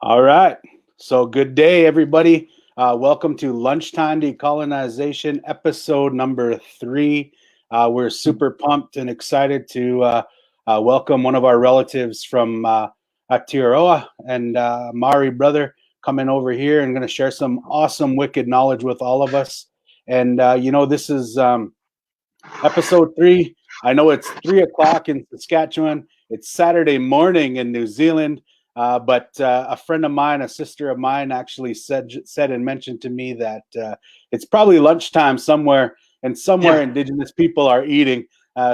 All right. So good day, everybody. Welcome to Lunchtime Decolonization, episode number 3. We're super pumped and excited to welcome one of our relatives from Aotearoa and Maori brother coming over here and going to share some awesome wicked knowledge with all of us. And, this is episode 3. I know it's 3 o'clock in Saskatchewan. It's Saturday morning in New Zealand. But a friend of mine, a sister of mine, actually said and mentioned to me that it's probably lunchtime somewhere, and somewhere Indigenous people are eating.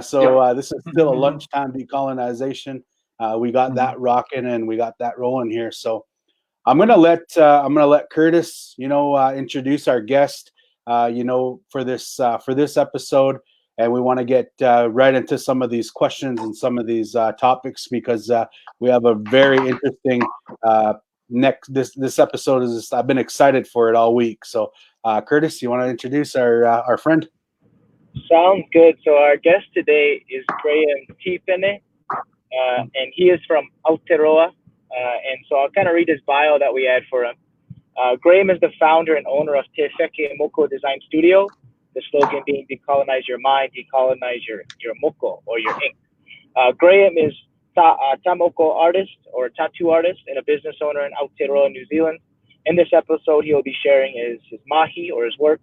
So this is still a lunchtime decolonization. We got that rocking and we got that rolling here. So I'm gonna let Curtis, introduce our guest, for this episode. And we want to get right into some of these questions and some of these topics because we have a very interesting this episode is. I've been excited for it all week. So, Curtis, you want to introduce our friend? Sounds good. So our guest today is Graham Tipene, and he is from Aotearoa. And so I'll kind of read his bio that we had for him. Graham is the founder and owner of Wheke Moko Design Studio. The slogan being decolonize your mind, decolonize your moko or your ink. Graham is Taa Moko artist or tattoo artist and a business owner in Aotearoa, New Zealand. In this episode, he'll be sharing his Mahi or his work,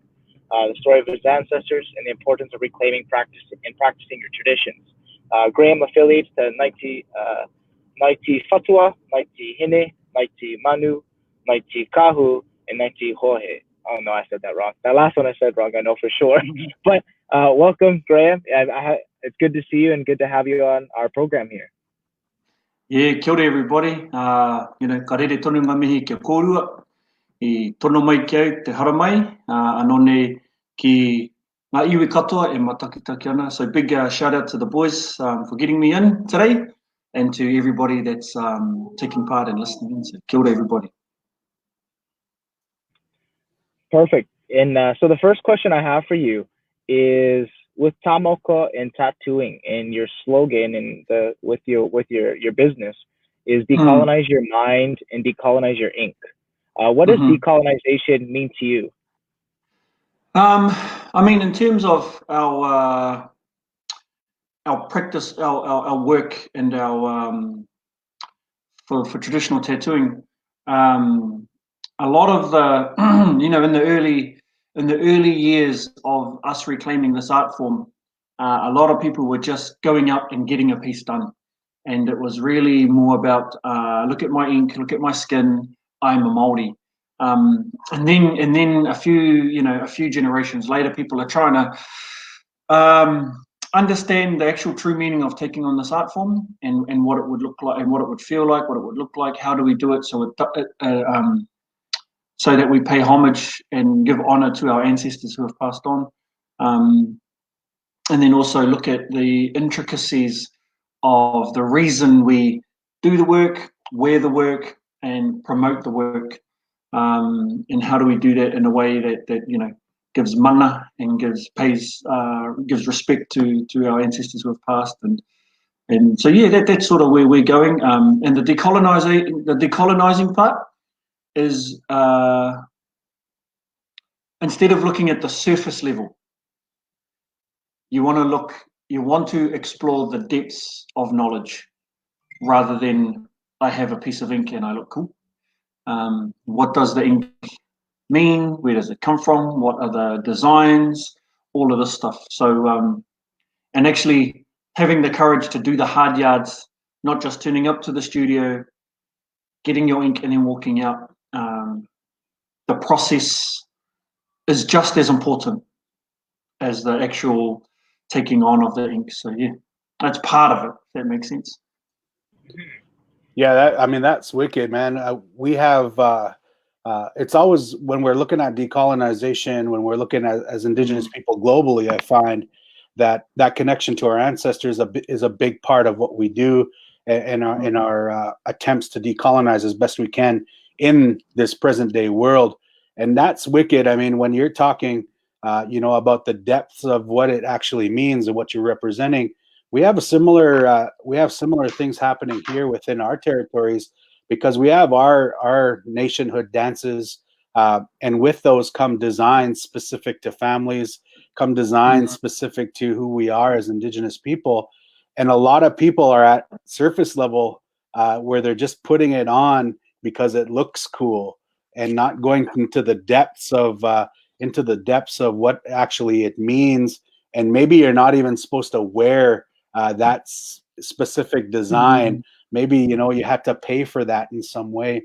the story of his ancestors, and the importance of reclaiming practicing your traditions. Graham affiliates to Ngāti Fatua, Ngāti Hine, Ngāti Manu, Ngāti Kahu, and Ngāti Hohe. Oh no, I said that wrong. That last one I said wrong, I know for sure. But welcome, Graham. It's good to see you and good to have you on our program here. Yeah, kia ora everybody. Ka rere tonu ngā mihi kia kōrua. I tono mai ki au te hara mai. Anone ki ngā iwi katoa e matakitaki ana. So big shout out to the boys for getting me in today and to everybody that's taking part and listening in. So kia ora everybody. Perfect. And so the first question I have for you is with Taa Moko and tattooing and your slogan and with your business is decolonize your mind and decolonize your ink. What does decolonization mean to you? I mean, in terms of our practice, our work, and our for traditional tattooing. A lot of the, in the early years of us reclaiming this art form, a lot of people were just going out and getting a piece done, and it was really more about look at my ink, look at my skin, I'm a Māori. And then a few generations later, people are trying to understand the actual true meaning of taking on this art form and what it would look like and what it would feel like, what it would look like. How do we do it so that we pay homage and give honor to our ancestors who have passed on. And then also look at the intricacies of the reason we do the work, wear the work, and promote the work. And how do we do that in a way that gives mana and gives respect to our ancestors who have passed. And so that's sort of where we're going. And the decolonizing part is instead of looking at the surface level, you want to explore the depths of knowledge rather than I have a piece of ink and I look cool. What does the ink mean? Where does it come from? What are the designs? All of this stuff. So and actually having the courage to do the hard yards, not just turning up to the studio, getting your ink and then walking out. The process is just as important as the actual taking on of the ink. So yeah, that's part of it, if that makes sense. Yeah, that's wicked, man. We have it's always when we're looking at decolonization, when we're looking at as Indigenous people globally, I find that connection to our ancestors is a big part of what we do in our attempts to decolonize as best we can in this present day world. And that's wicked. I mean, when you're talking, about the depths of what it actually means and what you're representing, we have similar things happening here within our territories, because we have our nationhood dances, and with those come designs specific to families, come designs specific to who we are as Indigenous people. And a lot of people are at surface level where they're just putting it on because it looks cool, and not going into the depths of what actually it means. And maybe you're not even supposed to wear that specific design. Maybe, you know, you have to pay for that in some way.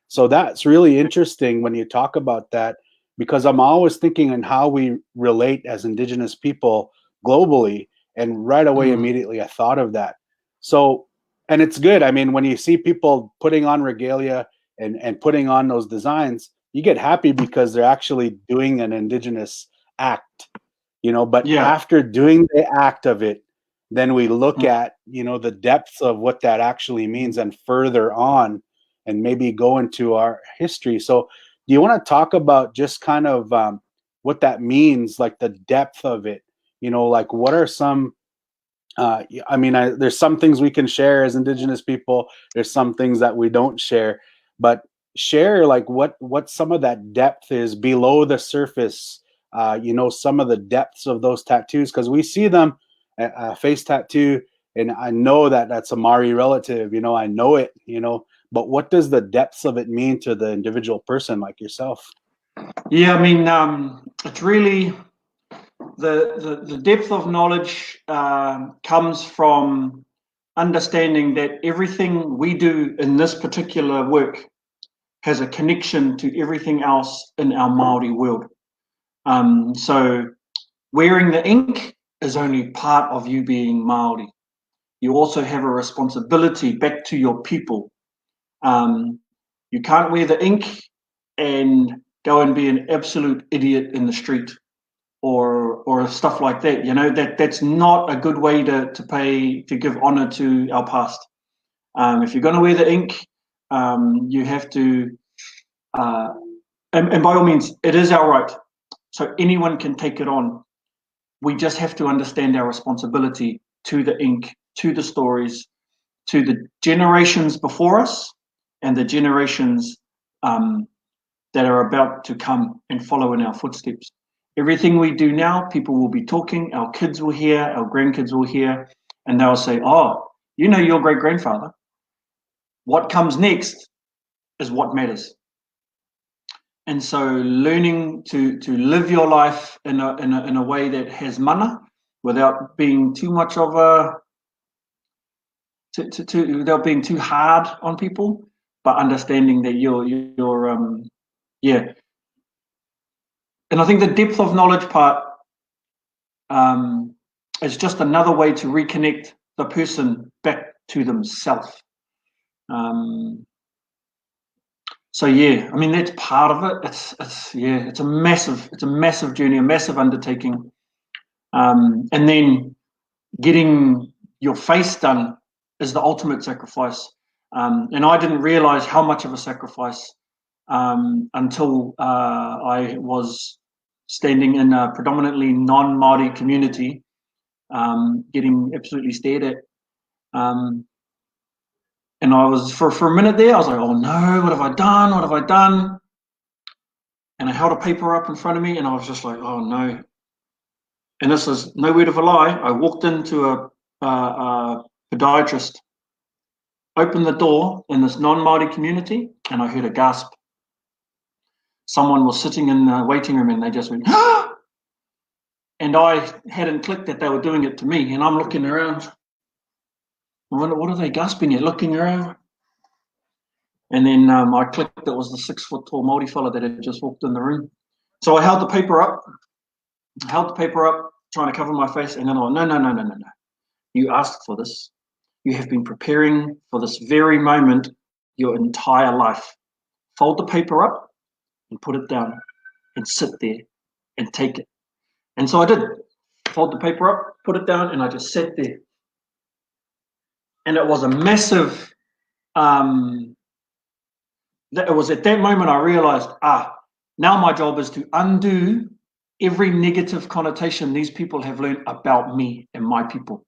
So that's really interesting when you talk about that, because I'm always thinking on how we relate as Indigenous people globally. And right away, immediately, I thought of that. So, and it's good. I mean, when you see people putting on regalia and putting on those designs, you get happy because they're actually doing an Indigenous act, you know. But after doing the act of it, then we look at, you know, the depths of what that actually means, and further on, and maybe go into our history. So do you want to talk about just kind of what that means, like the depth of it? You know, like what are some, I mean, there's some things we can share as Indigenous people. There's some things that we don't share, but share like what some of that depth is below the surface. You know, some of the depths of those tattoos, because we see them, a face tattoo, and I know that that's a Maori relative. You know, I know it. You know, but what does the depths of it mean to the individual person like yourself? Yeah, I mean, it's really the depth of knowledge comes from understanding that everything we do in this particular work has a connection to everything else in our Māori world. So wearing the ink is only part of you being Māori. You also have a responsibility back to your people. You can't wear the ink and go and be an absolute idiot in the street or stuff like that. You know, that's not a good way to give honor to our past. If you're going to wear the ink, you have to, and by all means, it is our right. So anyone can take it on. We just have to understand our responsibility to the ink, to the stories, to the generations before us, and the generations that are about to come and follow in our footsteps. Everything we do now, people will be talking, our kids will hear, our grandkids will hear, and they'll say, oh, you know your great-grandfather. What comes next is what matters. And so learning to live your life in a way that has mana, without being too much of without being too hard on people, but understanding that you're yeah. And I think the depth of knowledge part is just another way to reconnect the person back to themselves. So yeah, I mean, that's part of it. It's a massive journey, a massive undertaking. And then getting your face done is the ultimate sacrifice. And I didn't realize how much of a sacrifice until I was standing in a predominantly non-Māori community, getting absolutely stared at. And I was, for a minute there, I was like, oh no, what have I done? What have I done? And I held a paper up in front of me, and I was just like, oh no. And this is no word of a lie. I walked into a podiatrist, opened the door in this non-Māori community, and I heard a gasp. Someone was sitting in the waiting room, and they just went, ah! And I hadn't clicked that they were doing it to me, and I'm looking around. I wonder, what are they gasping at? Looking around. And then I clicked that was the 6 foot tall Māori fella that had just walked in the room. So I held the paper up, trying to cover my face, and then I went, no. You asked for this. You have been preparing for this very moment your entire life. Fold the paper up and put it down and sit there and take it. And so I did. Fold the paper up, put it down, and I just sat there. And it was a massive, it was at that moment I realized, now my job is to undo every negative connotation these people have learned about me and my people.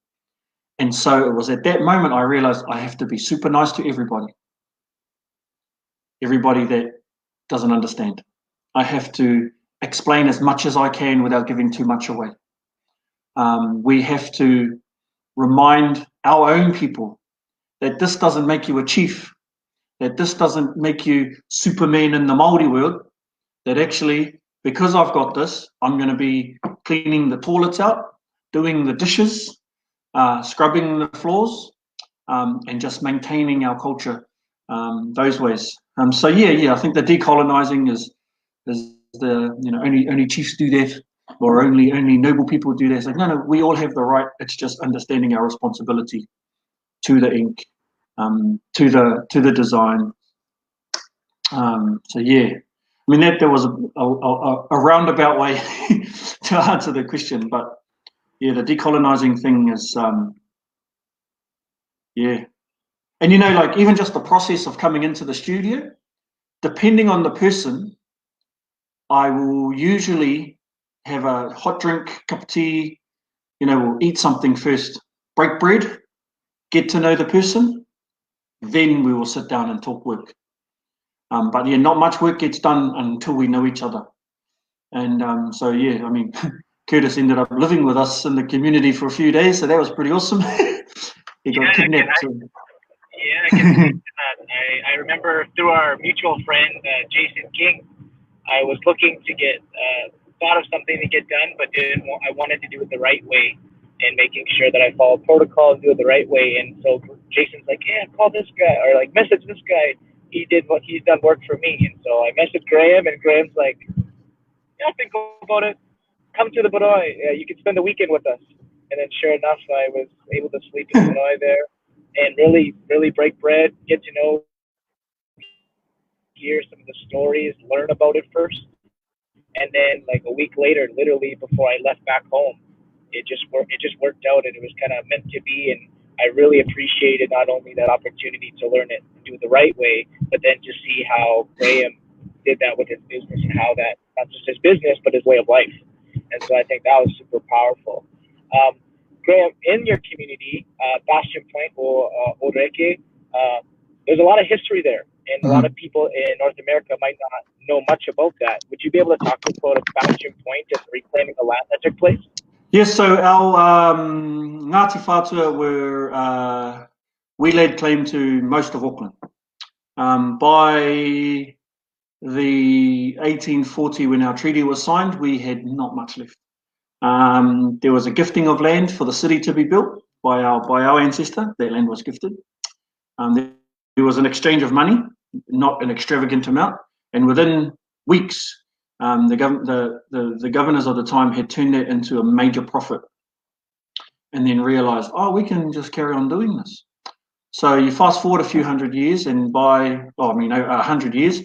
And so it was at that moment I realized I have to be super nice to everybody. everybody that doesn't understand. I have to explain as much as I can without giving too much away. We have to remind our own people that this doesn't make you a chief, that this doesn't make you Superman in the Māori world, that actually, because I've got this, I'm going to be cleaning the toilets out, doing the dishes, scrubbing the floors, and just maintaining our culture those ways. So yeah, I think the decolonizing is the, you know, only chiefs do that, or only noble people do that. It's like, no, we all have the right. It's just understanding our responsibility to the ink, to the design. So yeah, I mean that was a roundabout way to answer the question, but yeah, the decolonizing thing is yeah. And you know, like even just the process of coming into the studio, depending on the person, I will usually have a hot drink, cup of tea, you know, we'll eat something first, break bread, get to know the person, then we will sit down and talk work. But yeah, not much work gets done until we know each other. And so yeah, I mean, Curtis ended up living with us in the community for a few days, so that was pretty awesome. He got kidnapped. Yeah, I can relate to that. I remember through our mutual friend, Jason King, I was looking to get, thought of something to get done, but I wanted to do it the right way and making sure that I follow protocol and do it the right way. And so Jason's like, yeah, call this guy, or like message this guy. He's done work for me. And so I messaged Graham, and Graham's like, yeah, think about it. Come to the Baroi. You can spend the weekend with us. And then sure enough, I was able to sleep in the Baroi there and really break bread, get to know, hear some of the stories, learn about it first. And then like a week later, literally before I left back home, it just worked out, and it was kind of meant to be. And I really appreciated not only that opportunity to learn it and do it the right way, but then to see how Graham did that with his business, and how that not just his business but his way of life. And so I think that was super powerful. Graham, in your community, Bastion Point or Wheke, there's a lot of history there, and a lot of people in North America might not know much about that. Would you be able to talk to us about Bastion Point and reclaiming the land that took place? Yes, so our Ngāti Whātua were, we laid claim to most of Auckland. By the 1840, when our treaty was signed, we had not much left. There was a gifting of land for the city to be built by our ancestor. That land was gifted. There was an exchange of money, not an extravagant amount, and within weeks, the governors of the time had turned that into a major profit, and then realised, oh, we can just carry on doing this. So you fast forward a few hundred years, and by 100 years,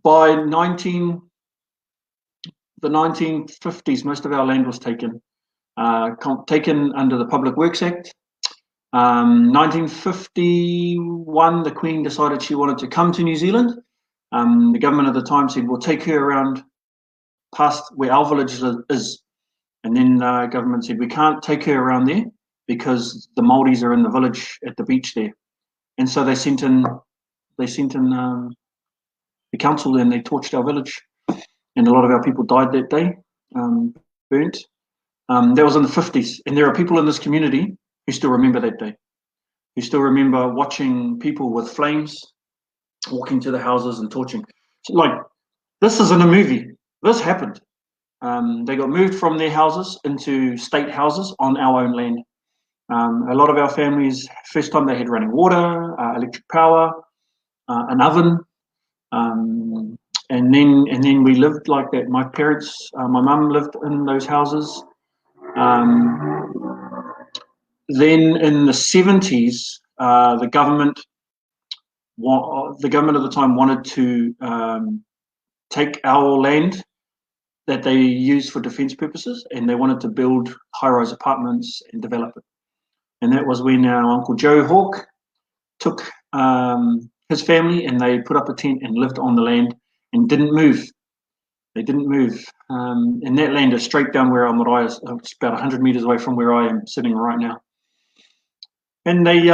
by the 1950s, most of our land was taken under the Public Works Act. 1951, the Queen decided she wanted to come to New Zealand. The government at the time said, we'll take her around past where our village is. And then the government said, we can't take her around there because the Māoris are in the village at the beach there. And so they sent in the council, and they torched our village. And a lot of our people died that day, burnt. That was in the 50s. And there are people in this community who still remember that day, who still remember watching people with flames walking to the houses and torching. Like, this isn't a movie. This happened. They got moved from their houses into state houses on our own land. A lot of our families, first time they had running water, electric power, an oven, and then we lived like that. My parents, my mum lived in those houses. Then in the 70s, the government of the time wanted to take our land that they used for defence purposes, and they wanted to build high-rise apartments and develop it. And that was when our Uncle Joe Hawke took his family, and they put up a tent and lived on the land and didn't move. They didn't move. And that land is straight down where our marae is. It's about 100 metres away from where I am sitting right now. And they